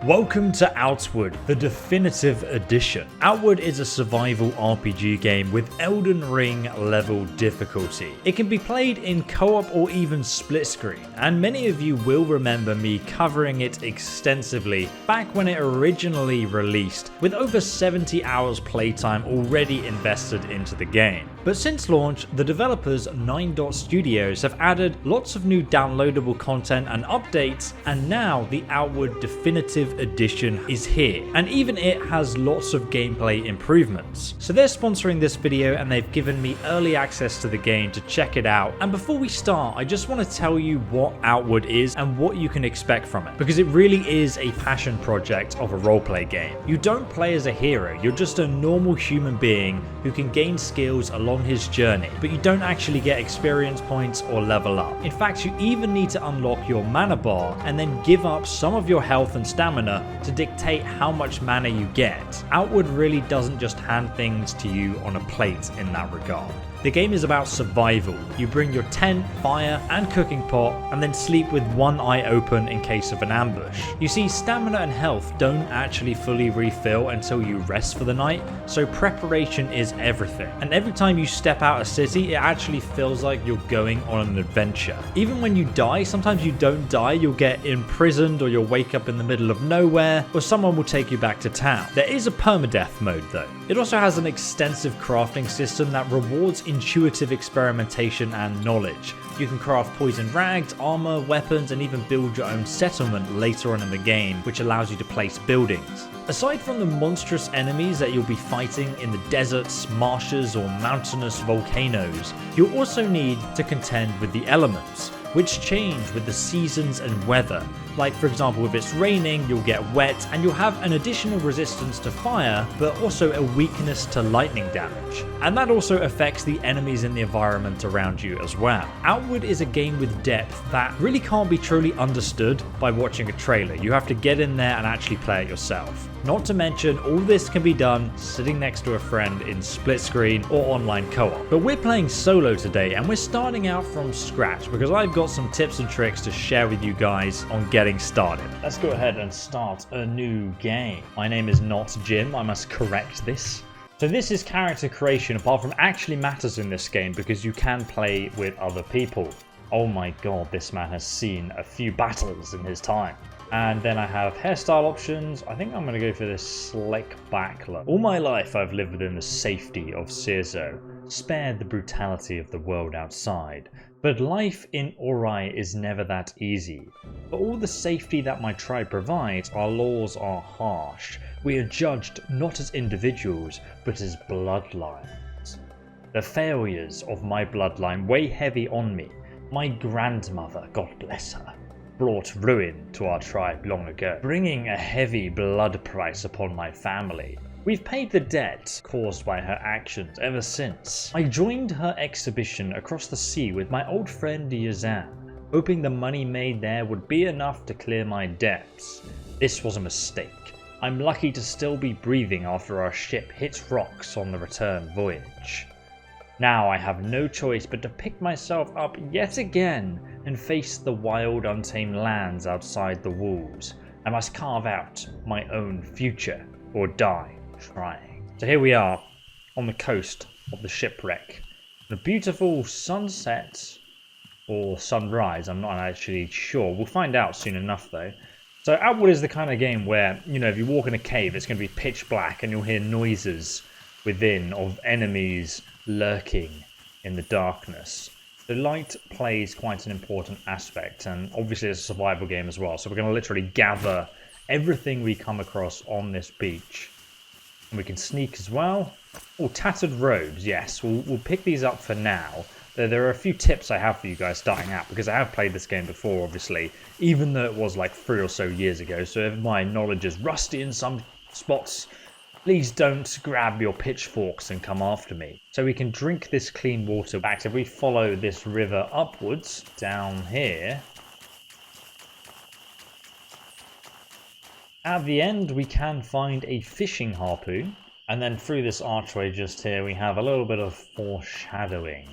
Welcome to Outward, the definitive edition. Outward is a survival RPG game with Elden Ring level difficulty. It can be played in co-op or even split screen, and many of you will remember me covering it extensively back when it originally released, with over 70 hours playtime already invested into the game. But since launch, the developers 9 Studios have added lots of new downloadable content and updates, and now the Outward Definitive Edition is here, and even it has lots of gameplay improvements. So they're sponsoring this video and they've given me early access to the game to check it out. And before we start, I just want to tell you what Outward is and what you can expect from it, because it really is a passion project of a roleplay game. You don't play as a hero, you're just a normal human being who can gain skills along his journey, but you don't actually get experience points or level up. In fact, you even need to unlock your mana bar and then give up some of your health and stamina to dictate how much mana you get. Outward really doesn't just hand things to you on a plate in that regard. The game is about survival. You bring your tent, fire, and cooking pot, and then sleep with one eye open in case of an ambush. You see, stamina and health don't actually fully refill until you rest for the night, so preparation is everything. And every time you step out a city, it actually feels like you're going on an adventure. Even when you die, sometimes you don't die, you'll get imprisoned or you'll wake up in the middle of nowhere, or someone will take you back to town. There is a permadeath mode though. It also has an extensive crafting system that rewards intuitive experimentation and knowledge. You can craft poisoned rags, armor, weapons, and even build your own settlement later on in the game, which allows you to place buildings. Aside from the monstrous enemies that you'll be fighting in the deserts, marshes, or mountainous volcanoes, you'll also need to contend with the elements, which change with the seasons and weather. Like for example, if it's raining, you'll get wet and you'll have an additional resistance to fire, but also a weakness to lightning damage. And that also affects the enemies in the environment around you as well. Outward is a game with depth that really can't be truly understood by watching a trailer. You have to get in there and actually play it yourself. Not to mention, all this can be done sitting next to a friend in split screen or online co-op. But we're playing solo today and we're starting out from scratch because I've got some tips and tricks to share with you guys on getting started. Let's go ahead and start a new game. My name is not Jim, I must correct this. So this is character creation apart from actually matters in this game because you can play with other people. Oh my god, this man has seen a few battles in his time. And then I have hairstyle options. I think I'm going to go for this slick back look. All my life I've lived within the safety of Cirzo, spared the brutality of the world outside. But life in Ori is never that easy. For all the safety that my tribe provides, our laws are harsh. We are judged not as individuals, but as bloodlines. The failures of my bloodline weigh heavy on me. My grandmother, God bless her, brought ruin to our tribe long ago, bringing a heavy blood price upon my family. We've paid the debt caused by her actions ever since. I joined her exhibition across the sea with my old friend Yazan, hoping the money made there would be enough to clear my debts. This was a mistake. I'm lucky to still be breathing after our ship hits rocks on the return voyage. Now I have no choice but to pick myself up yet again and face the wild, untamed lands outside the walls. I must carve out my own future or die trying. So here we are on the coast of the shipwreck. The beautiful sunset or sunrise, I'm not actually sure. We'll find out soon enough though. So Outward is the kind of game where, you know, if you walk in a cave, it's going to be pitch black and you'll hear noises within of enemies lurking in the darkness. The light plays quite an important aspect, and obviously it's a survival game as well, so we're going to literally gather everything we come across on this beach. And we can sneak as well. Oh, tattered robes, yes, we'll pick these up for now. There are a few tips I have for you guys starting out, because I have played this game before, obviously, even though it was like 3 or so years ago, so if my knowledge is rusty in some spots, please don't grab your pitchforks and come after me. So we can drink this clean water back. If we follow this river upwards, down here, at the end we can find a fishing harpoon. And then through this archway just here we have a little bit of foreshadowing.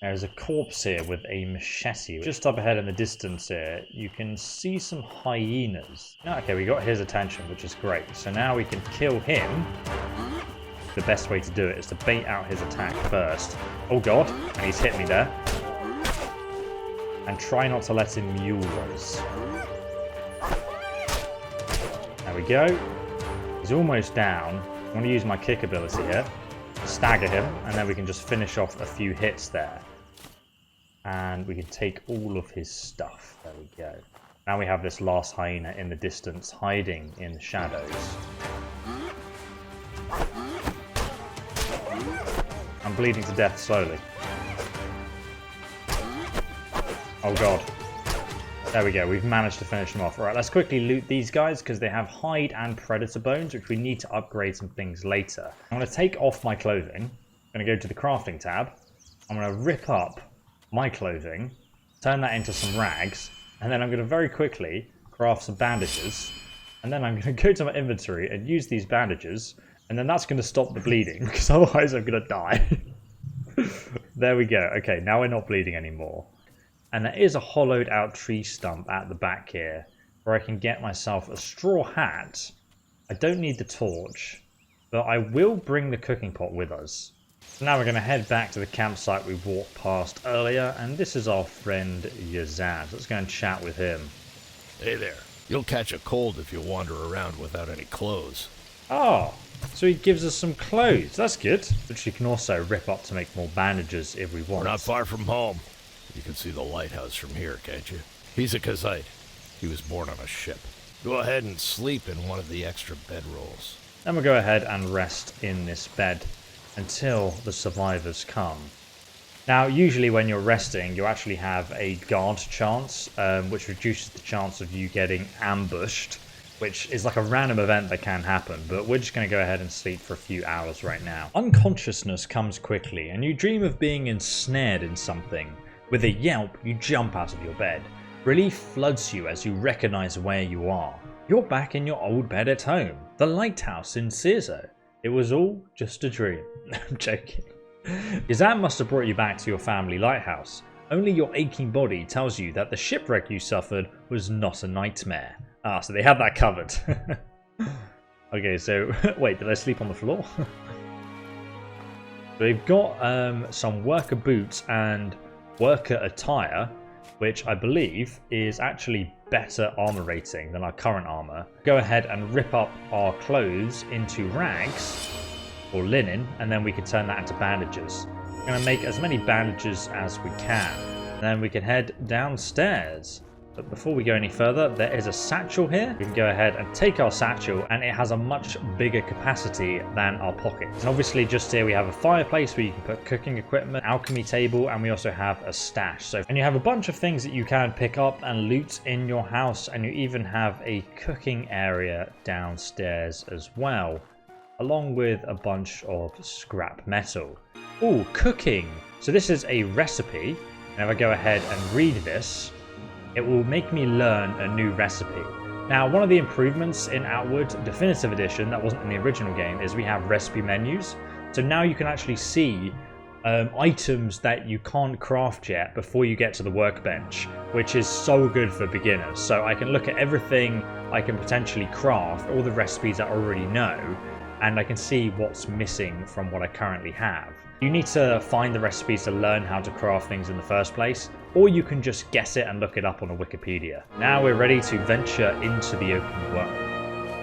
There's a corpse here with a machete. Just up ahead in the distance here, you can see some hyenas. Okay, we got his attention, which is great. So now we can kill him. The best way to do it is to bait out his attack first. Oh god, and he's hit me there. And try not to let him mule us. There we go. He's almost down. I want to use my kick ability here. Stagger him, and then we can just finish off a few hits there. And we can take all of his stuff. There we go. Now we have this last hyena in the distance, hiding in the shadows. I'm bleeding to death slowly. Oh god. There we go, we've managed to finish them off. Alright, let's quickly loot these guys because they have hide and predator bones, which we need to upgrade some things later. I'm going to take off my clothing. I'm going to go to the crafting tab. I'm going to rip up my clothing, turn that into some rags, and then I'm going to very quickly craft some bandages. And then I'm going to go to my inventory and use these bandages, and then that's going to stop the bleeding because otherwise I'm going to die. There we go. Okay, now we're not bleeding anymore. And there is a hollowed out tree stump at the back here where I can get myself a straw hat. I don't need the torch, but I will bring the cooking pot with us. So now we're going to head back to the campsite we walked past earlier, and this is our friend Yazaz. Let's go and chat with him. Hey there. You'll catch a cold if you wander around without any clothes. Oh, so he gives us some clothes. That's good. Which we can also rip up to make more bandages if we want. We're not far from home. You can see the lighthouse from here, can't you? He's a Kazite. He was born on a ship. Go ahead and sleep in one of the extra bedrolls. Then we'll go ahead and rest in this bed until the survivors come. Now, usually when you're resting, you actually have a guard chance, which reduces the chance of you getting ambushed, which is like a random event that can happen, but we're just going to go ahead and sleep for a few hours right now. Unconsciousness comes quickly, and you dream of being ensnared in something. With a yelp, you jump out of your bed. Relief floods you as you recognize where you are. You're back in your old bed at home, the lighthouse in Cirzo. It was all just a dream. I'm joking. Yazan must have brought you back to your family lighthouse. Only your aching body tells you that the shipwreck you suffered was not a nightmare. Ah, so they have that covered. Okay, so wait, did I sleep on the floor? They've got some worker boots and worker attire, which I believe is actually better armor rating than our current armor. Go ahead and rip up our clothes into rags or linen, and then we can turn that into bandages. We're going to make as many bandages as we can, and then we can head downstairs. But before we go any further, there is a satchel here. We can go ahead and take our satchel, and it has a much bigger capacity than our pockets. And obviously just here we have a fireplace where you can put cooking equipment, alchemy table, and we also have a stash. And you have a bunch of things that you can pick up and loot in your house, and you even have a cooking area downstairs as well, along with a bunch of scrap metal. Oh, cooking! So this is a recipe, and if I go ahead and read this, it will make me learn a new recipe. Now, one of the improvements in Outward Definitive Edition that wasn't in the original game is we have recipe menus. So now you can actually see items that you can't craft yet before you get to the workbench, which is so good for beginners. So I can look at everything I can potentially craft, all the recipes I already know, and I can see what's missing from what I currently have. You need to find the recipes to learn how to craft things in the first place, or you can just guess it and look it up on a Wikipedia. Now we're ready to venture into the open world.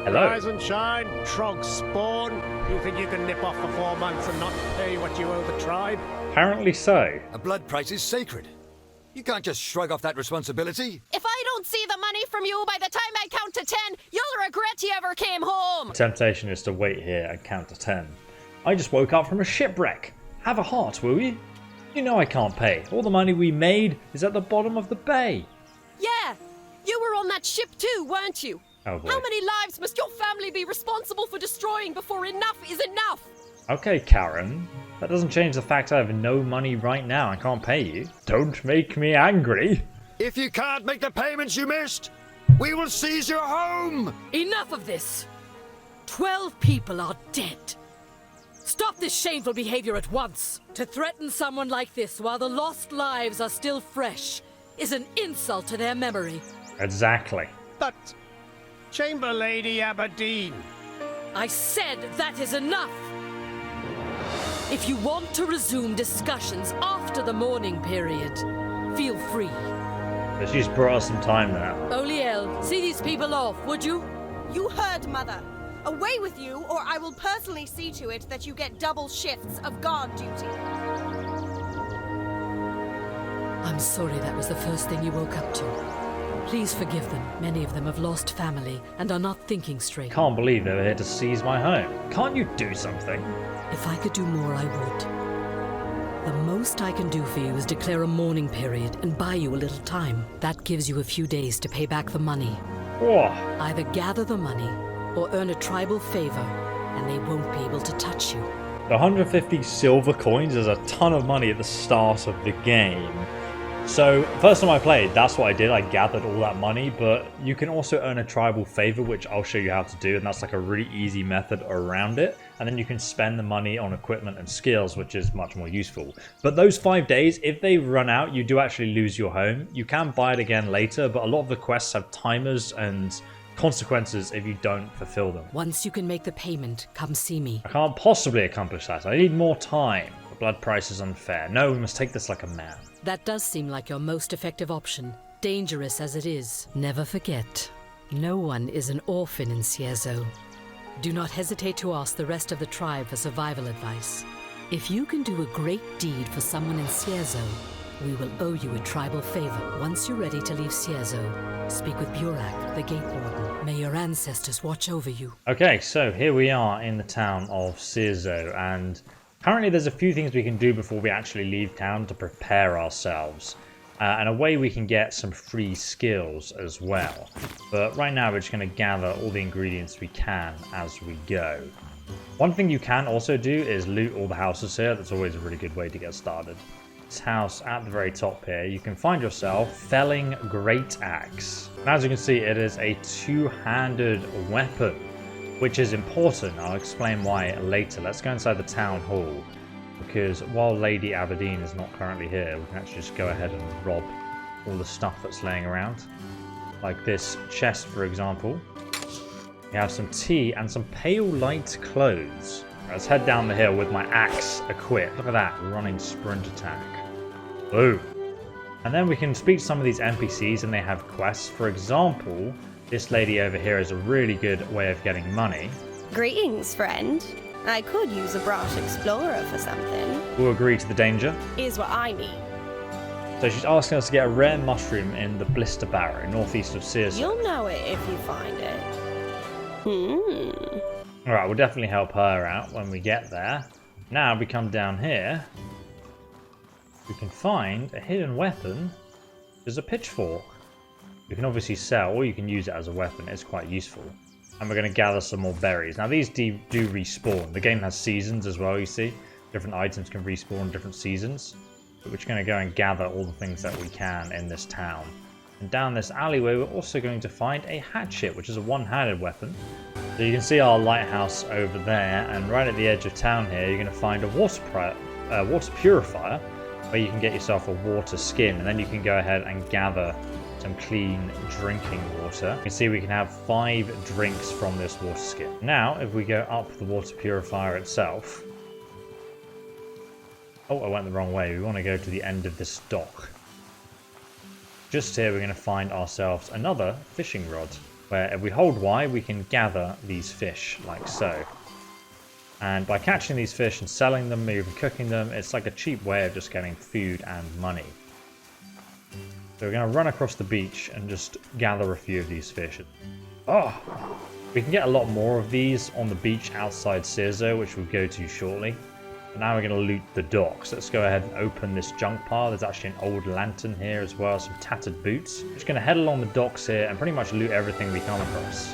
Hello. Rise and shine, Trog spawn. You think you can nip off for 4 months and not pay what you owe the tribe? Apparently so. A blood price is sacred. You can't just shrug off that responsibility. If I don't see the money from you by the time I count to 10, you'll regret you ever came home. The temptation is to wait here and count to 10. I just woke up from a shipwreck. Have a heart, will you? You know I can't pay. All the money we made is at the bottom of the bay. Yeah, you were on that ship too, weren't you? Oh boy. How many lives must your family be responsible for destroying before enough is enough? Okay, Karen. That doesn't change the fact I have no money right now and can't pay you. Don't make me angry. If you can't make the payments you missed, we will seize your home! Enough of this! 12 people are dead. Stop this shameful behavior at once! To threaten someone like this while the lost lives are still fresh is an insult to their memory. Exactly. But, Chamber Lady Aberdeen. I said that is enough! If you want to resume discussions after the mourning period, feel free. But she's brought us some time now. Oliel, see these people off, would you? You heard, Mother. Away with you, or I will personally see to it that you get double shifts of guard duty. I'm sorry that was the first thing you woke up to. Please forgive them. Many of them have lost family and are not thinking straight. Can't believe they were here to seize my home. Can't you do something? If I could do more, I would. The most I can do for you is declare a mourning period and buy you a little time. That gives you a few days to pay back the money. Whoa. Either gather the money or earn a tribal favor, and they won't be able to touch you. 150 silver coins is a ton of money at the start of the game. So, first time I played, that's what I did. I gathered all that money, but you can also earn a tribal favor, which I'll show you how to do, and that's like a really easy method around it. And then you can spend the money on equipment and skills, which is much more useful. But those 5 days, if they run out, you do actually lose your home. You can buy it again later, but a lot of the quests have timers and consequences if you don't fulfill them. Once you can make the payment, come see me. I can't possibly accomplish that. I need more time. The blood price is unfair. No, we must take this like a man. That does seem like your most effective option, dangerous as it is. Never forget, no one is an orphan in Ciezo. Do not hesitate to ask the rest of the tribe for survival advice. If you can do a great deed for someone in Ciezo, we will owe you a tribal favor. Once you're ready to leave Ciezo, speak with Burak, the Gate Warden. May your ancestors watch over you. Okay, so here we are in the town of Ciezo, and currently there's a few things we can do before we actually leave town to prepare ourselves. And a way we can get some free skills as well. But right now we're just going to gather all the ingredients we can as we go. One thing you can also do is loot all the houses here. That's always a really good way to get started. This house at the very top here, you can find yourself Felling Great Axe. And as you can see, it is a two-handed weapon, which is important. I'll explain why later. Let's go inside the town hall, because while Lady Aberdeen is not currently here, we can actually just go ahead and rob all the stuff that's laying around. Like this chest, for example. We have some tea and some pale light clothes. Let's head down the hill with my axe equipped. Look at that, running sprint attack. Boom. And then we can speak to some of these NPCs and they have quests. For example, this lady over here is a really good way of getting money. Greetings, friend. I could use a brash explorer for something. We'll agree to the danger. Is what I need. So she's asking us to get a rare mushroom in the Blister Barrow, northeast of Ciezo. You'll know it if you find it. Alright, we'll definitely help her out when we get there. Now we come down here. We can find a hidden weapon. There's a pitchfork. You can obviously sell, or you can use it as a weapon. It's quite useful. And we're going to gather some more berries. Now these do respawn. The game has seasons as well, you see. Different items can respawn in different seasons. But we're just going to go and gather all the things that we can in this town. And down this alleyway we're also going to find a hatchet, which is a one-handed weapon. So you can see our lighthouse over there, and right at the edge of town here you're going to find a water purifier, where you can get yourself a water skin, and then you can go ahead and gather some clean drinking water. You can see we can have 5 drinks from this water skin. Now, if we go up the water purifier itself... Oh, I went the wrong way. We want to go to the end of this dock. Just here, we're going to find ourselves another fishing rod, where if we hold Y, we can gather these fish, like so. And by catching these fish and selling them, or even cooking them, it's like a cheap way of just getting food and money. So we're going to run across the beach and just gather a few of these fish. Oh! We can get a lot more of these on the beach outside Ciezo, which we'll go to shortly. But now we're going to loot the docks. Let's go ahead and open this junk pile. There's actually an old lantern here as well, some tattered boots. We're just going to head along the docks here and pretty much loot everything we come across.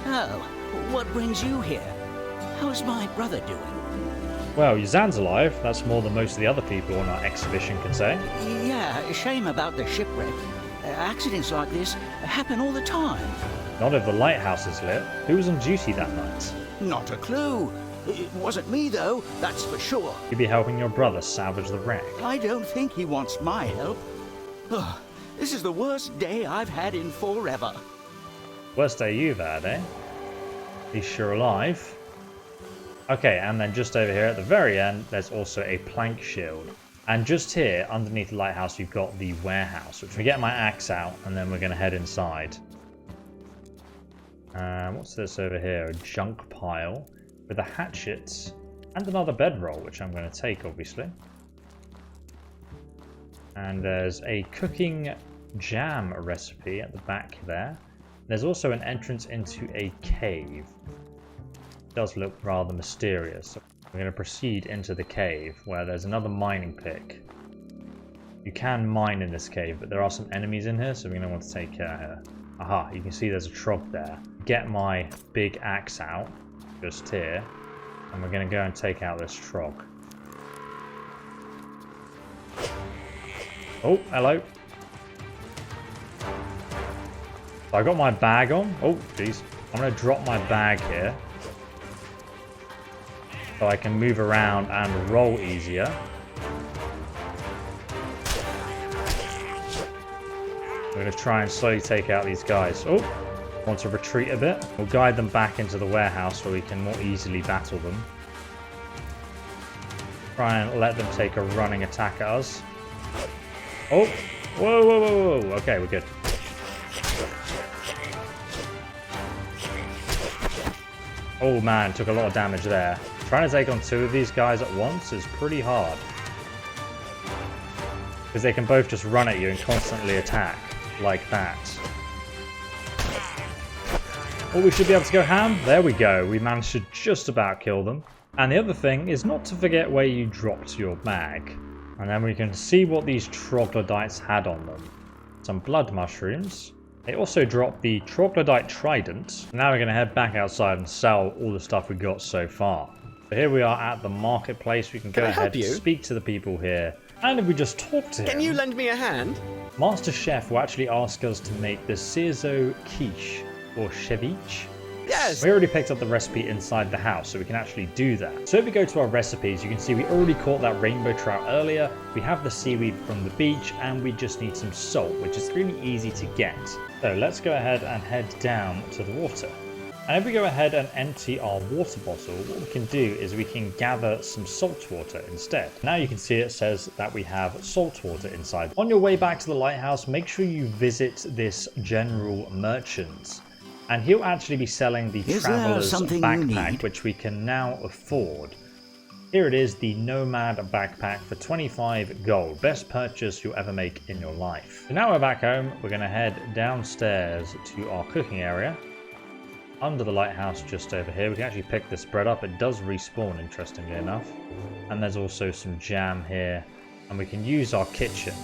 Oh, what brings you here? How's my brother doing? Well, Yazan's alive. That's more than most of the other people on our exhibition can say. Yeah, shame about the shipwreck. Accidents like this happen all the time. Not if the lighthouse is lit. Who was on duty that night? Not a clue. It wasn't me, though, that's for sure. You'd be helping your brother salvage the wreck. I don't think he wants my help. Ugh, this is the worst day I've had in forever. Worst day you've had, eh? He's sure alive. Okay, and then just over here at the very end, there's also a plank shield. And just here, underneath the lighthouse, you've got the warehouse, which we get my axe out, and then we're going to head inside. What's this over here? A junk pile with a hatchet and another bedroll, which I'm going to take, obviously. And there's a cooking jam recipe at the back there. There's also an entrance into a cave. It does look rather mysterious. So we're going to proceed into the cave where there's another mining pick. You can mine in this cave, but there are some enemies in here, so we're going to want to take care of her. Aha, you can see there's a Trog there. Get my big axe out, just here, and we're going to go and take out this Trog. Oh, hello. So I got my bag on. Oh, jeez. I'm going to drop my bag here, so I can move around and roll easier. We're going to try and slowly take out these guys. Oh, want to retreat a bit. We'll guide them back into the warehouse where we can more easily battle them. Try and let them take a running attack at us. Oh, whoa, whoa, whoa, whoa. Okay, we're good. Oh man, took a lot of damage there. Trying to take on two of these guys at once is pretty hard, because they can both just run at you and constantly attack like that. Oh, we should be able to go ham. There we go. We managed to just about kill them. And the other thing is not to forget where you dropped your bag. And then we can see what these troglodytes had on them. Some blood mushrooms. They also dropped the troglodyte trident. Now we're going to head back outside and sell all the stuff we got so far. So here we are at the marketplace. We can go ahead and speak to the people here. And if we just talk to him... Can you lend me a hand? Master Chef will actually ask us to make the Cerzo quiche, or ceviche. Yes! We already picked up the recipe inside the house, so we can actually do that. So if we go to our recipes, you can see we already caught that rainbow trout earlier. We have the seaweed from the beach, and we just need some salt, which is really easy to get. So let's go ahead and head down to the water. And if we go ahead and empty our water bottle, what we can do is we can gather some salt water instead. Now you can see it says that we have salt water inside. On your way back to the lighthouse, make sure you visit this general merchant. And he'll actually be selling the traveler's backpack, which we can now afford. Here it is, the Nomad backpack for 25 gold. Best purchase you'll ever make in your life. So now we're back home, we're going to head downstairs to our cooking area. Under the lighthouse just over here. We can actually pick this bread up. It does respawn, interestingly enough. And there's also some jam here. And we can use our kitchen.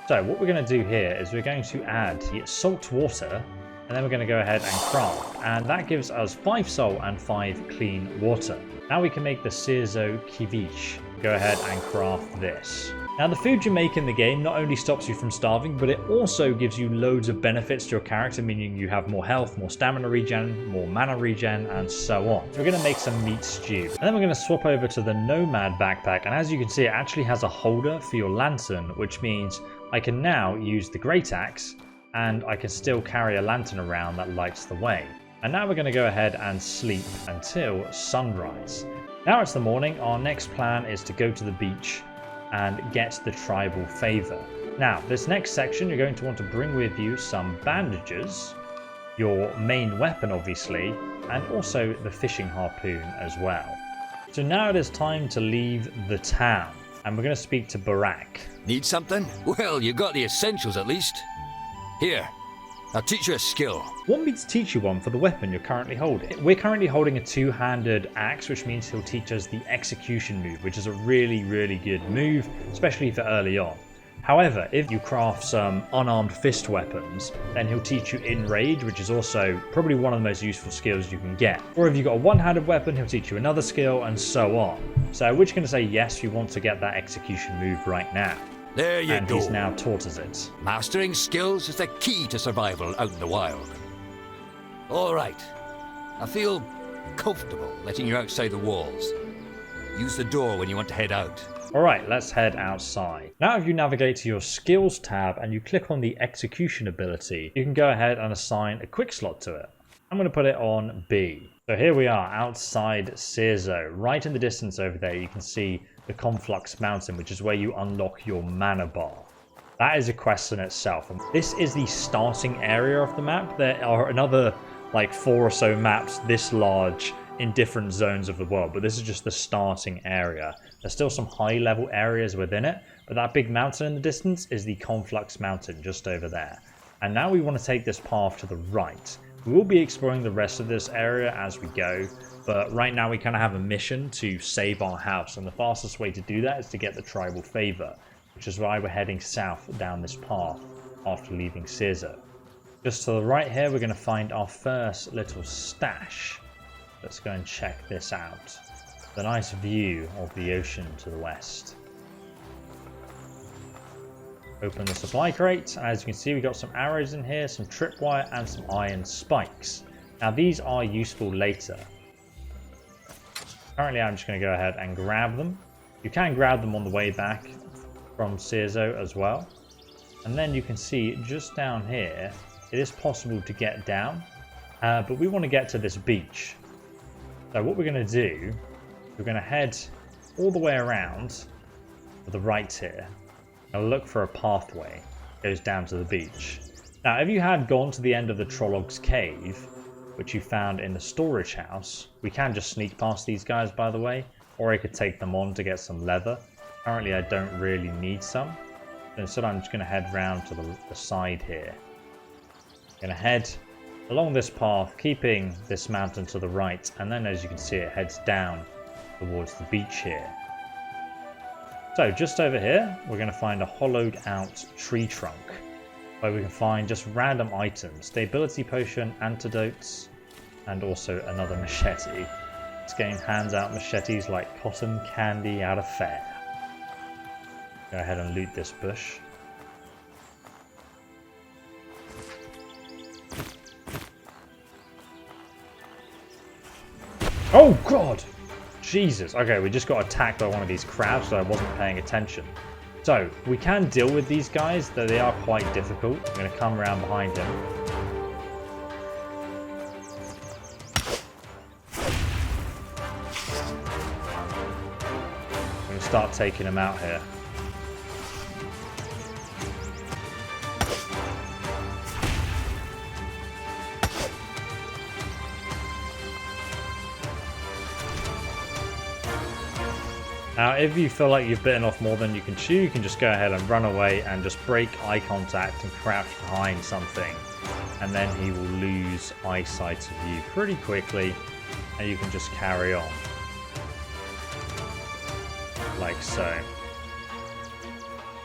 So what we're going to do here is we're going to add salt water. And then we're going to go ahead and craft. And that gives us 5 salt and 5 clean water. Now we can make the Cerzo quiche. Go ahead and craft this. Now the food you make in the game not only stops you from starving, but it also gives you loads of benefits to your character, meaning you have more health, more stamina regen, more mana regen, and so on. So we're going to make some meat stew. And then we're going to swap over to the Nomad backpack, and as you can see it actually has a holder for your lantern, which means I can now use the great axe, and I can still carry a lantern around that lights the way. And now we're going to go ahead and sleep until sunrise. Now it's the morning, our next plan is to go to the beach and get the tribal favor. Now, this next section, you're going to want to bring with you some bandages, your main weapon obviously, and also the fishing harpoon as well. So now it is time to leave the town, and we're going to speak to Barak. Need something? Well, you got the essentials at least. Here, I'll teach you a skill. Want me to teach you one for the weapon you're currently holding? We're currently holding a two-handed axe, which means he'll teach us the execution move, which is a really, really good move, especially for early on. However, if you craft some unarmed fist weapons, then he'll teach you Enrage, which is also probably one of the most useful skills you can get. Or if you've got a one-handed weapon, he'll teach you another skill, and so on. So we're just going to say yes, you want to get that execution move right now. There you go. And he's now taught us it. Mastering skills is the key to survival out in the wild. All right. I feel comfortable letting you outside the walls. Use the door when you want to head out. Alright, let's head outside. Now if you navigate to your skills tab and you click on the execution ability, you can go ahead and assign a quick slot to it. I'm going to put it on B. So here we are outside Cierzo. Right in the distance over there you can see the Conflux Mountain, which is where you unlock your mana bar. That is a quest in itself. And this is the starting area of the map. There are another like 4 or so maps this large in different zones of the world, but this is just the starting area. There's still some high level areas within it, but that big mountain in the distance is the Conflux Mountain just over there. And now we want to take this path to the right. We will be exploring the rest of this area as we go, but right now we kind of have a mission to save our house, and the fastest way to do that is to get the tribal favor, which is why we're heading south down this path after leaving Cierzo. Just to the right here we're going to find our first little stash. Let's go and check this out. The nice view of the ocean to the west. Open the supply crate, and as you can see we got some arrows in here, some tripwire and some iron spikes. Now these are useful later. Currently I'm just going to go ahead and grab them. You can grab them on the way back from Cierzo as well. And then you can see just down here it is possible to get down, but we want to get to this beach. So what we're going to do, we're going to head all the way around to the right here and look for a pathway that goes down to the beach. Now if you had gone to the end of the Prologue's cave, which you found in the storage house, we can just sneak past these guys by the way, or I could take them on to get some leather. Currently I don't really need some, so instead I'm just going to head round to the side here. I'm going to head along this path, keeping this mountain to the right, and then as you can see it heads down towards the beach here. So just over here we're going to find a hollowed out tree trunk where we can find just random items, stability potion, antidotes, and also another machete. This game hands out machetes like cotton candy at a fair. Go ahead and loot this bush. Oh god! Jesus. Okay, we just got attacked by one of these crabs, so I wasn't paying attention. So, we can deal with these guys, though they are quite difficult. I'm going to come around behind him. I'm going to start taking him out here. Now, if you feel like you've bitten off more than you can chew, you can just go ahead and run away and just break eye contact and crouch behind something. And then he will lose eyesight of you pretty quickly, and you can just carry on. Like so.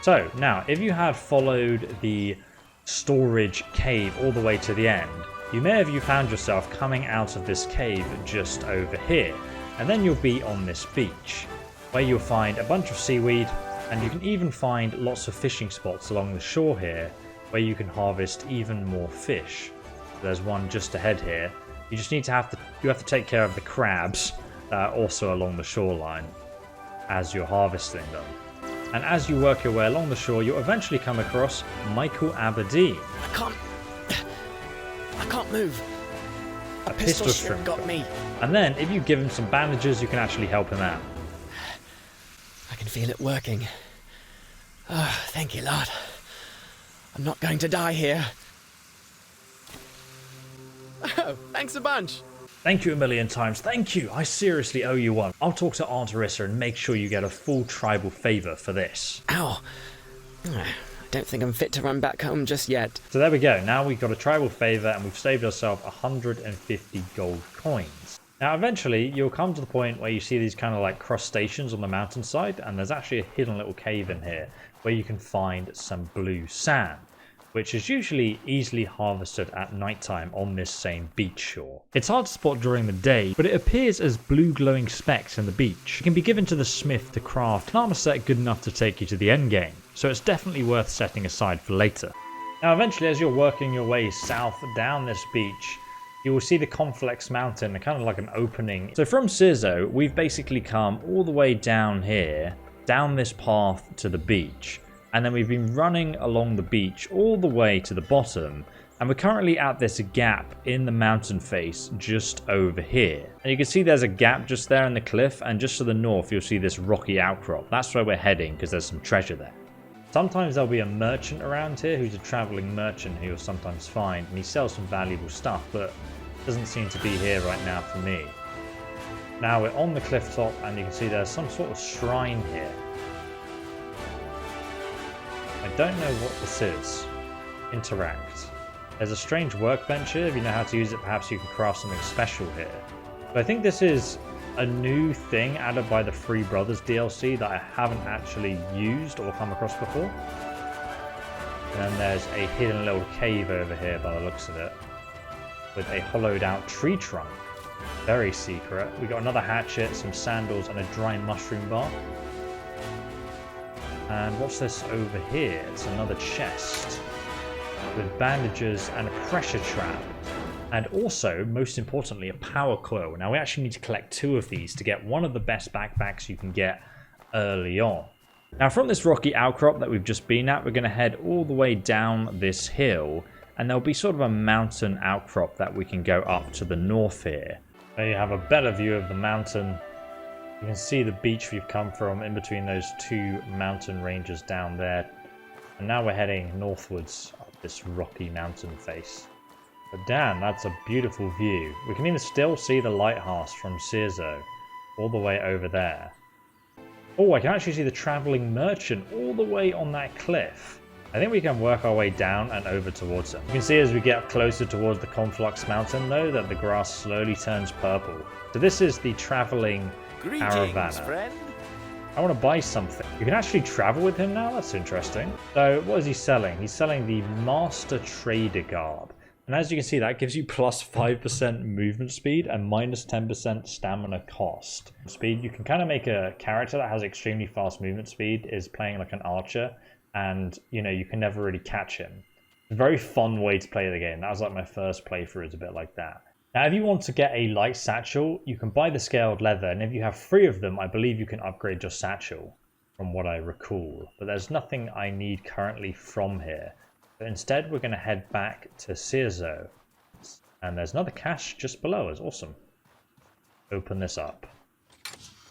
So, now, if you had followed the storage cave all the way to the end, you may have found yourself coming out of this cave just over here. And then you'll be on this beach, where you'll find a bunch of seaweed, and you can even find lots of fishing spots along the shore here where you can harvest even more fish. There's one just ahead here. You just need to have to take care of the crabs that are also along the shoreline as you're harvesting them. And as you work your way along the shore, you'll eventually come across Michael Aberdeen. I can't move. A pistol shrimp got me. And then if you give him some bandages, you can actually help him out. I can feel it working. Oh, thank you, Lord. I'm not going to die here. Oh, thanks a bunch. Thank you a million times. Thank you. I seriously owe you one. I'll talk to Aunt Arissa and make sure you get a full tribal favor for this. Ow. I don't think I'm fit to run back home just yet. So there we go. Now we've got a tribal favor and we've saved ourselves 150 gold coins. Now eventually you'll come to the point where you see these kind of like crustaceans on the mountainside, and there's actually a hidden little cave in here where you can find some blue sand, which is usually easily harvested at nighttime on this same beach shore. It's hard to spot during the day, but it appears as blue glowing specks in the beach. It can be given to the smith to craft an armor set good enough to take you to the end game, so it's definitely worth setting aside for later. Now eventually, as you're working your way south down this beach, you will see the Conflex Mountain, kind of like an opening. So from Cirzo, we've basically come all the way down here, down this path to the beach. And then we've been running along the beach all the way to the bottom. And we're currently at this gap in the mountain face just over here. And you can see there's a gap just there in the cliff. And just to the north, you'll see this rocky outcrop. That's where we're heading because there's some treasure there. Sometimes there'll be a merchant around here who's a traveling merchant who you'll sometimes find. And he sells some valuable stuff, but doesn't seem to be here right now for me. Now we're on the cliff top and you can see there's some sort of shrine here. I don't know what this is. Interact. There's a strange workbench here. If you know how to use it, perhaps you can craft something special here. But I think this is a new thing added by the Three Brothers DLC that I haven't actually used or come across before. And then there's a hidden little cave over here by the looks of it, with a hollowed out tree trunk. Very secret. We got another hatchet, some sandals, and a dry mushroom bar. And what's this over here? It's another chest with bandages and a pressure trap. And also, most importantly, a power coil. Now we actually need to collect 2 of these to get one of the best backpacks you can get early on. Now from this rocky outcrop that we've just been at, we're going to head all the way down this hill. And there'll be sort of a mountain outcrop that we can go up to the north here. There you have a better view of the mountain. You can see the beach we've come from in between those 2 mountain ranges down there. And now we're heading northwards up this rocky mountain face. But damn, that's a beautiful view. We can even still see the lighthouse from Cirzo all the way over there. Oh, I can actually see the traveling merchant all the way on that cliff. I think we can work our way down and over towards it. You can see as we get closer towards the Conflux Mountain though that the grass slowly turns purple. So this is the traveling Caravana. Friend. I want to buy something. You can actually travel with him now, that's interesting. So what is he selling? He's selling the Master Trader Garb. And as you can see, that gives you plus 5% movement speed and minus 10% stamina cost. Speed, you can kind of make a character that has extremely fast movement speed, is playing like an archer, and you know, you can never really catch him. It's a very fun way to play the game. That was like my first playthrough, is a bit like that. Now if you want to get a light satchel, you can buy the scaled leather, and if you have 3 of them, I believe you can upgrade your satchel, from what I recall. But there's nothing I need currently from here. But instead we're going to head back to Cirzo. And there's another cache just below us. Awesome. Open this up.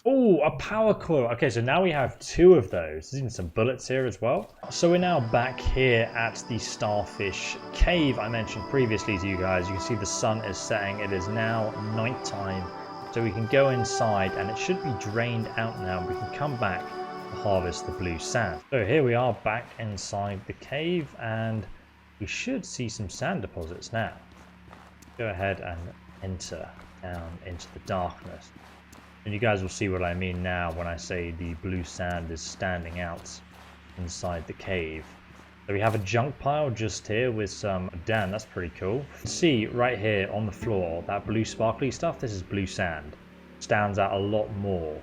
Oh, a power coil. Okay, so now we have 2 of those. There's even some bullets here as well. So we're now back here at the Starfish Cave I mentioned previously to you guys. You can see the sun is setting. It is now nighttime. So we can go inside and it should be drained out now. We can come back to harvest the blue sand. So here we are back inside the cave and we should see some sand deposits now. Go ahead and enter down into the darkness. And you guys will see what I mean now when I say the blue sand is standing out inside the cave. So we have a junk pile just here with some... Damn, that's pretty cool. See right here on the floor, that blue sparkly stuff, this is blue sand. Stands out a lot more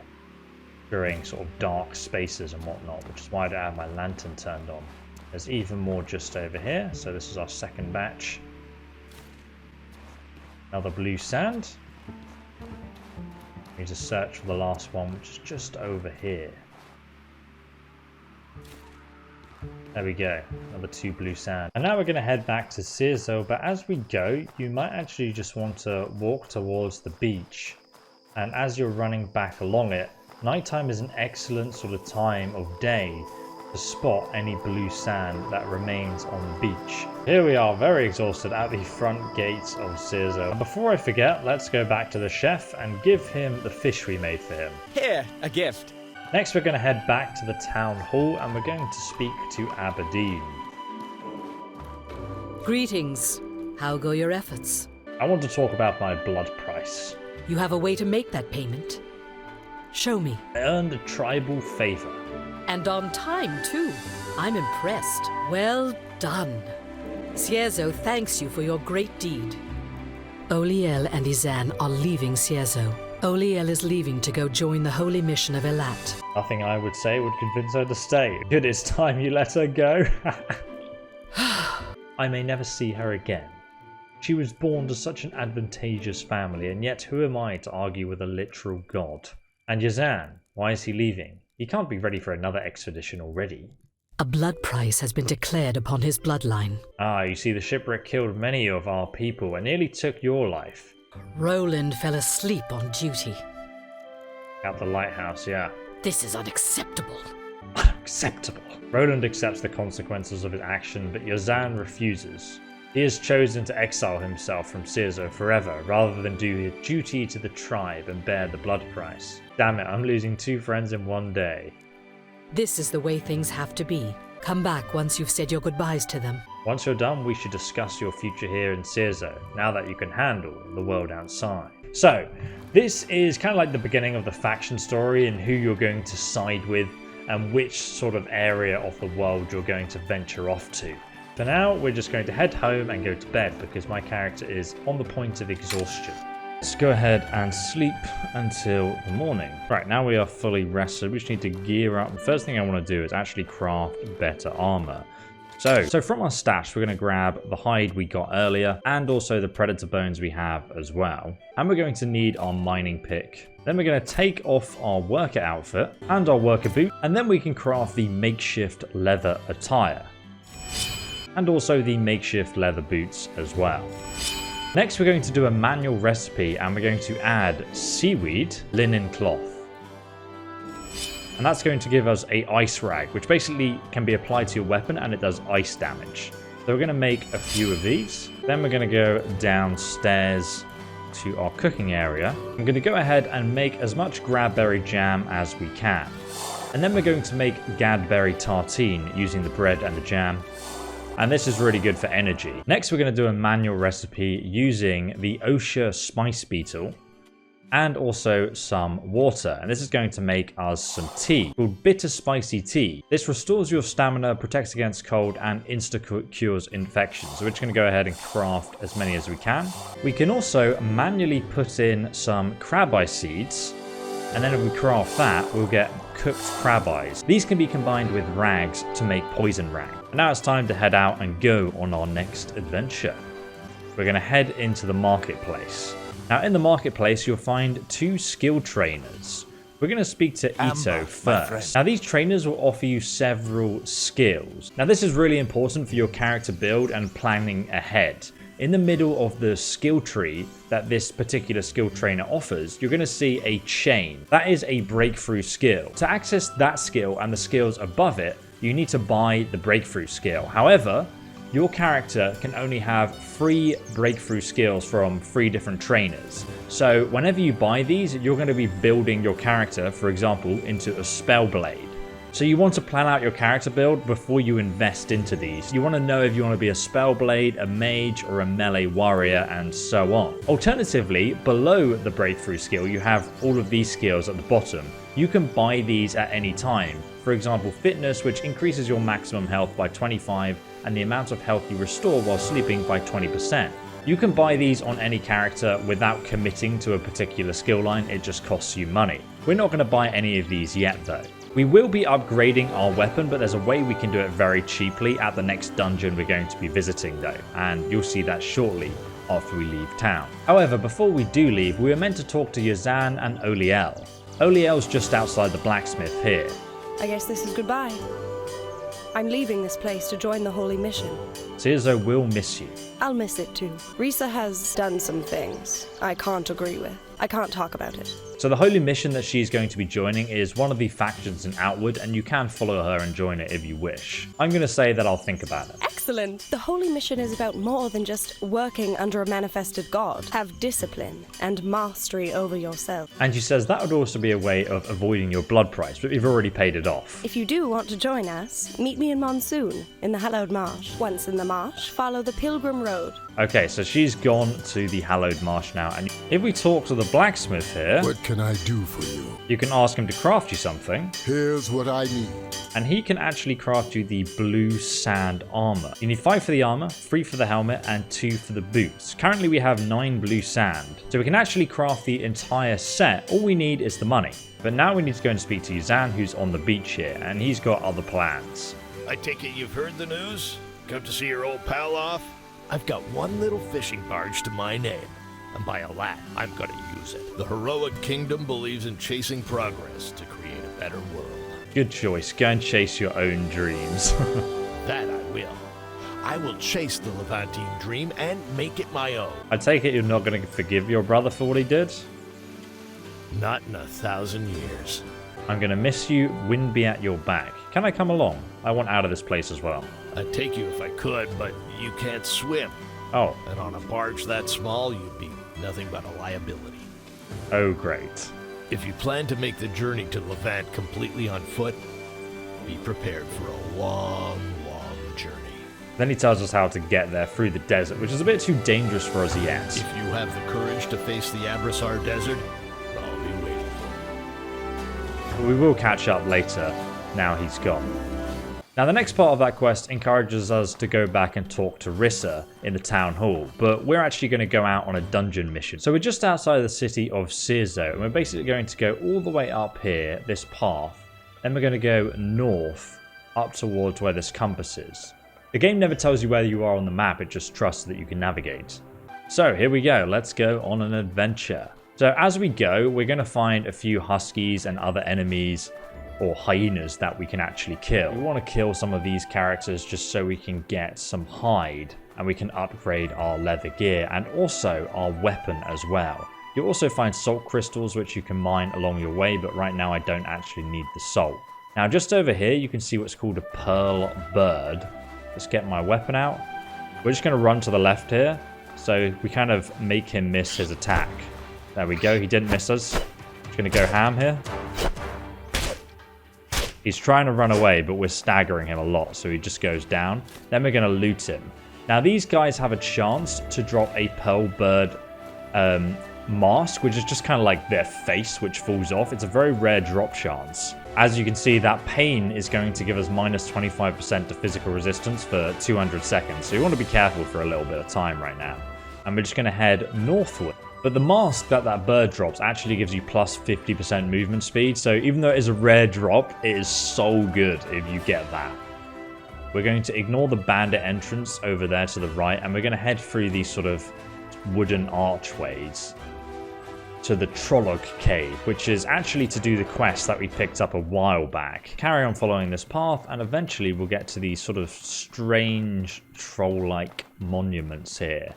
during sort of dark spaces and whatnot, which is why I don't have my lantern turned on. There's even more just over here, so this is our second batch. Another blue sand. We need to search for the last one, which is just over here. There we go, another 2 blue sand. And now we're going to head back to Cirzo, but as we go, you might actually just want to walk towards the beach. And as you're running back along it, nighttime is an excellent sort of time of day to spot any blue sand that remains on the beach. Here we are, very exhausted at the front gates of Cirzo. And before I forget, let's go back to the chef and give him the fish we made for him. Here, a gift. Next we're going to head back to the town hall and we're going to speak to Aberdeen. Greetings. How go your efforts? I want to talk about my blood price. You have a way to make that payment? Show me. I earned a tribal favor. And on time, too. I'm impressed. Well done. Cirzo thanks you for your great deed. Oliel and Izan are leaving Cirzo. Oliel is leaving to go join the holy mission of Elat. Nothing I would say would convince her to stay. It is time you let her go. I may never see her again. She was born to such an advantageous family, and yet who am I to argue with a literal god? And Yazan, why is he leaving? He can't be ready for another expedition already. A blood price has been declared upon his bloodline. Ah, you see, the shipwreck killed many of our people and nearly took your life. Roland fell asleep on duty. At the lighthouse, yeah. This is unacceptable. Unacceptable. Roland accepts the consequences of his action, but Yazan refuses. He has chosen to exile himself from Cirzo forever, rather than do his duty to the tribe and bear the blood price. Damn it, I'm losing 2 friends in one day. This is the way things have to be. Come back once you've said your goodbyes to them. Once you're done, we should discuss your future here in Cirzo, now that you can handle the world outside. So, this is kind of like the beginning of the faction story and who you're going to side with and which sort of area of the world you're going to venture off to. For now, we're just going to head home and go to bed because my character is on the point of exhaustion. Let's go ahead and sleep until the morning. Right, now we are fully rested. We just need to gear up. The first thing I want to do is actually craft better armor. So from our stash, we're going to grab the hide we got earlier and also the predator bones we have as well. And we're going to need our mining pick. Then we're going to take off our worker outfit and our worker boot. And then we can craft the makeshift leather attire. And also the makeshift leather boots as well. Next, we're going to do a manual recipe and we're going to add seaweed, linen cloth. And that's going to give us a ice rag, which basically can be applied to your weapon and it does ice damage. So we're going to make a few of these. Then we're going to go downstairs to our cooking area. I'm going to go ahead and make as much grabberry jam as we can. And then we're going to make gadberry tartine using the bread and the jam. And this is really good for energy. Next, we're going to do a manual recipe using the Osha spice beetle and also some water. And this is going to make us some tea called bitter spicy tea. This restores your stamina, protects against cold, and insta-cures infections. So we're just going to go ahead and craft as many as we can. We can also manually put in some crab eye seeds. And then if we craft that, we'll get cooked crab eyes. These can be combined with rags to make poison rag. And now it's time to head out and go on our next adventure. We're going to head into the marketplace. Now in the marketplace, you'll find 2 skill trainers. We're going to speak to Ito first. Now these trainers will offer you several skills. Now this is really important for your character build and planning ahead. In the middle of the skill tree that this particular skill trainer offers, you're going to see a chain. That is a breakthrough skill. To access that skill and the skills above it, you need to buy the breakthrough skill. However, your character can only have 3 breakthrough skills from 3 different trainers. So whenever you buy these, you're going to be building your character, for example, into a spellblade. So you want to plan out your character build before you invest into these. You want to know if you want to be a spellblade, a mage, or a melee warrior, and so on. Alternatively, below the breakthrough skill, you have all of these skills at the bottom. You can buy these at any time. For example, fitness, which increases your maximum health by 25 and the amount of health you restore while sleeping by 20%. You can buy these on any character without committing to a particular skill line, it just costs you money. We're not going to buy any of these yet though. We will be upgrading our weapon, but there's a way we can do it very cheaply at the next dungeon we're going to be visiting though, and you'll see that shortly after we leave town. However, before we do leave, we were meant to talk to Yazan and Oliel. Oliel's just outside the blacksmith here. I guess this is goodbye. I'm leaving this place to join the Holy Mission. Cirzo will miss you. I'll miss it too. Risa has done some things I can't agree with. I can't talk about it. So the Holy Mission that she's going to be joining is one of the factions in Outward, and you can follow her and join it if you wish. I'm going to say that I'll think about it. Excellent! The Holy Mission is about more than just working under a manifested god. Have discipline and mastery over yourself. And she says that would also be a way of avoiding your blood price, but you've already paid it off. If you do want to join us, meet me in Monsoon, in the Hallowed Marsh. Once in the marsh, follow the Pilgrim Road. Okay, so she's gone to the Hallowed Marsh now, and if we talk to the blacksmith here, What can I do for you? you can ask him to craft you something, Here's what I need. and he can actually craft you the blue sand armor. You need 5 for the armor, 3 for the helmet, and 2 for the boots. Currently we have 9 blue sand, so we can actually craft the entire set. All we need is the money. But now we need to go and speak to Yazan, who's on the beach here, and he's got other plans. I take it you've heard the news? Come to see your old pal off? I've got one little fishing barge to my name, and by a lot, I'm gonna use it. The heroic kingdom believes in chasing progress to create a better world. Good choice. Go and chase your own dreams. That I will. I will chase the Levantine dream and make it my own. I take it you're not going to forgive your brother for what he did? Not in 1,000 years. I'm going to miss you, wind be at your back. Can I come along? I want out of this place as well. I'd take you if I could, but you can't swim. Oh. And on a barge that small, you'd be nothing but a liability. Oh, great. If you plan to make the journey to Levant completely on foot, be prepared for a long, long journey. Then he tells us how to get there through the desert, which is a bit too dangerous for us yet. If you have the courage to face the Abrasar Desert, I'll be waiting for you. We will catch up later, now he's gone. Now the next part of that quest encourages us to go back and talk to Rissa in the town hall, but we're actually going to go out on a dungeon mission. So we're just outside the city of Cirzo, and we're basically going to go all the way up here, this path, then we're going to go north, up towards where this compass is. The game never tells you where you are on the map, it just trusts that you can navigate. So here we go, let's go on an adventure. So as we go, we're going to find a few huskies and other enemies, or hyenas that we can actually kill. We want to kill some of these characters just so we can get some hide and we can upgrade our leather gear and also our weapon as well. You'll also find salt crystals which you can mine along your way, but right now I don't actually need the salt. Now just over here you can see what's called a pearl bird. Let's get my weapon out. We're just going to run to the left here so we kind of make him miss his attack. There we go, he didn't miss us. Just going to go ham here. He's trying to run away, but we're staggering him a lot, so he just goes down. Then we're going to loot him. Now, these guys have a chance to drop a Pearl Bird mask, which is just kind of like their face, which falls off. It's a very rare drop chance. As you can see, that pain is going to give us minus 25% to physical resistance for 200 seconds. So you want to be careful for a little bit of time right now. And we're just going to head northward. But the mask that bird drops actually gives you plus 50% movement speed. So even though it is a rare drop, it is so good if you get that. We're going to ignore the bandit entrance over there to the right. And we're going to head through these sort of wooden archways to the Prologue cave, which is actually to do the quest that we picked up a while back. Carry on following this path and eventually we'll get to these sort of strange troll-like monuments here.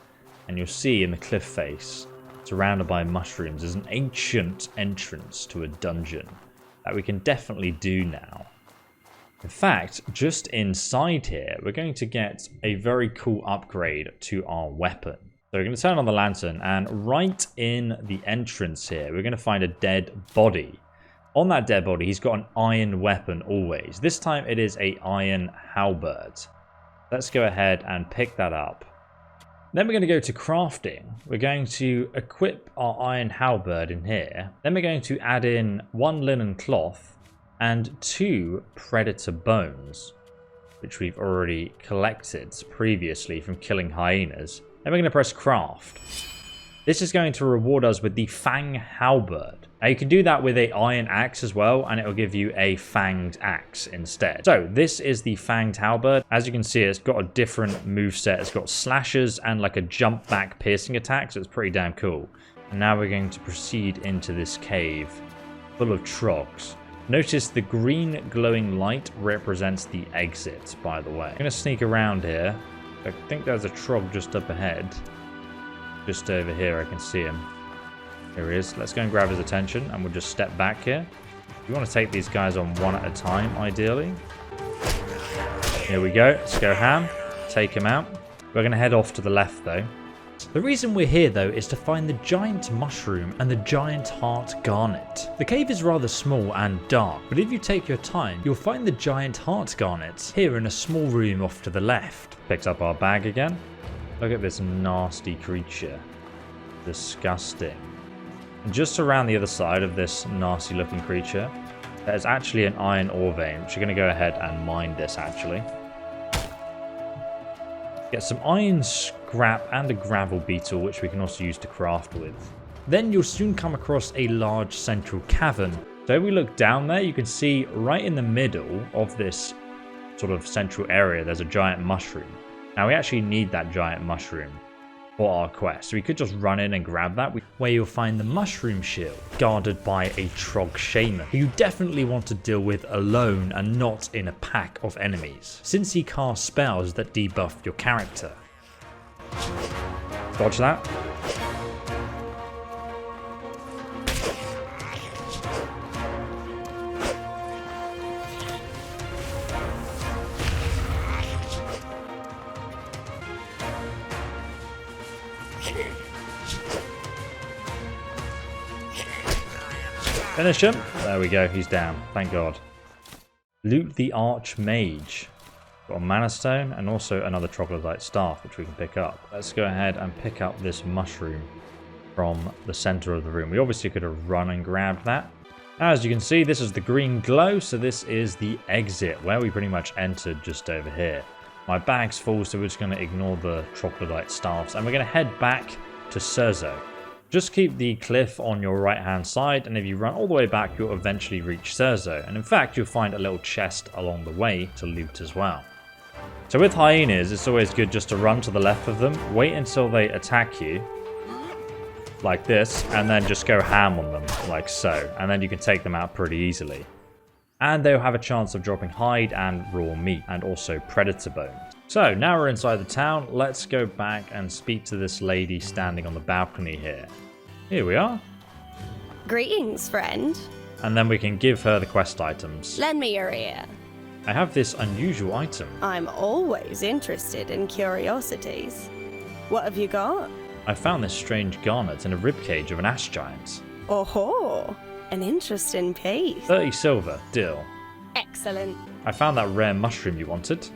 And you'll see in the cliff face, surrounded by mushrooms, is an ancient entrance to a dungeon that we can definitely do now. In fact, just inside here, we're going to get a very cool upgrade to our weapon. So we're going to turn on the lantern, and right in the entrance here, we're going to find a dead body. On that dead body, he's got an iron weapon always. This time it is an iron halberd. Let's go ahead and pick that up. Then we're going to go to crafting. We're going to equip our iron halberd in here. Then we're going to add in 1 linen cloth and 2 predator bones, which we've already collected previously from killing hyenas. Then we're going to press craft. This is going to reward us with the Fang Halberd. Now you can do that with an iron axe as well, and it will give you a fanged axe instead. So this is the Fanged Halberd. As you can see, it's got a different moveset. It's got slashes and like a jump back piercing attack, so it's pretty damn cool. And now we're going to proceed into this cave full of trogs. Notice the green glowing light represents the exit, by the way. I'm going to sneak around here. I think there's a trog just up ahead. Just over here, I can see him. Here he is. Let's go and grab his attention, and we'll just step back here. You want to take these guys on one at a time, ideally. Here we go. Let's go ham. Take him out. We're going to head off to the left, though. The reason we're here, though, is to find the giant mushroom and the giant heart garnet. The cave is rather small and dark, but if you take your time, you'll find the giant heart garnet here in a small room off to the left. Picked up our bag again. Look at this nasty creature. Disgusting. And just around the other side of this nasty looking creature, there's actually an iron ore vein, which we're going to go ahead and mine this actually. Get some iron scrap and a gravel beetle, which we can also use to craft with. Then you'll soon come across a large central cavern. So if we look down there, you can see right in the middle of this sort of central area, there's a giant mushroom. Now we actually need that giant mushroom for our quest, so we could just run in and grab that, where you'll find the mushroom shield guarded by a Trog shaman, who you definitely want to deal with alone and not in a pack of enemies, since he casts spells that debuff your character. Dodge that. Finish him. There we go, he's down. Thank God. Loot the Archmage. Got a Mana Stone and also another Troglodyte Staff, which we can pick up. Let's go ahead and pick up this mushroom from the center of the room. We obviously could have run and grabbed that. As you can see, this is the green glow, so this is the exit, where we pretty much entered just over here. My bag's full, so we're just going to ignore the Troglodyte Staffs, and we're going to head back to Cerzo. Just keep the cliff on your right hand side, and if you run all the way back, you'll eventually reach Cerzo. And in fact, you'll find a little chest along the way to loot as well. So with hyenas, it's always good just to run to the left of them, wait until they attack you, like this, and then just go ham on them, like so. And then you can take them out pretty easily. And they'll have a chance of dropping hide and raw meat, and also predator bones. So now we're inside the town, let's go back and speak to this lady standing on the balcony here. Here we are. Greetings, friend. And then we can give her the quest items. Lend me your ear. I have this unusual item. I'm always interested in curiosities. What have you got? I found this strange garnet in a ribcage of an ash giant. Oh-ho, an interesting piece. 30 silver, deal. Excellent. I found that rare mushroom you wanted.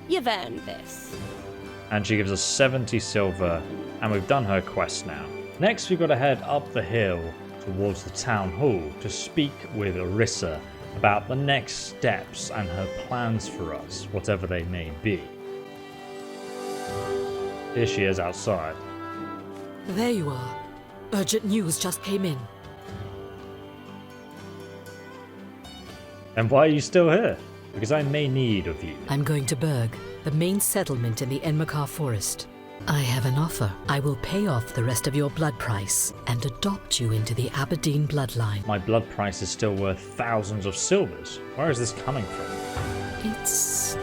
You've earned this. And she gives us 70 silver, and we've done her quest now. Next, we've got to head up the hill towards the town hall to speak with Orisa about the next steps and her plans for us, whatever they may be. Here she is outside. There you are. Urgent news just came in. And why are you still here? Because I may need of you. I'm going to Berg, the main settlement in the Enmakar forest. I have an offer. I will pay off the rest of your blood price and adopt you into the Aberdeen bloodline. My blood price is still worth thousands of silvers. Where is this coming from? It's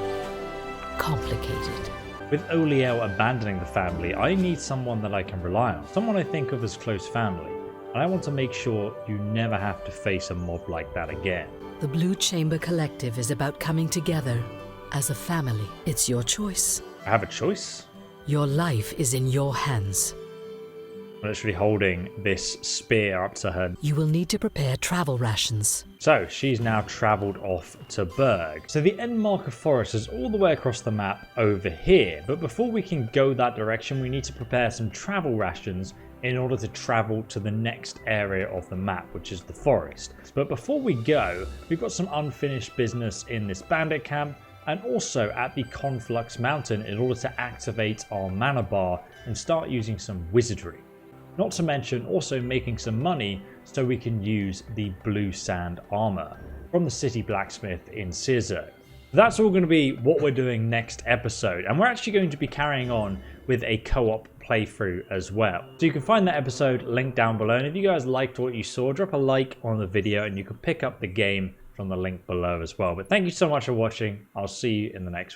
complicated. With Oliel abandoning the family, I need someone that I can rely on. Someone I think of as close family. And I want to make sure you never have to face a mob like that again. The Blue Chamber Collective is about coming together as a family. It's your choice. I have a choice? Your life is in your hands. I'm literally holding this spear up to her. You will need to prepare travel rations. So she's now travelled off to Berg. So the end marker forest is all the way across the map over here. But before we can go that direction, we need to prepare some travel rations in order to travel to the next area of the map, which is the forest. But before we go, we've got some unfinished business in this bandit camp and also at the Conflux Mountain in order to activate our mana bar and start using some wizardry. Not to mention also making some money so we can use the blue sand armor from the city blacksmith in Cerzo. That's all going to be what we're doing next episode, and we're actually going to be carrying on with a co-op playthrough as well. So you can find that episode linked down below, and if you guys liked what you saw, drop a like on the video and you can pick up the game from the link below as well. But thank you so much for watching. I'll see you in the next one.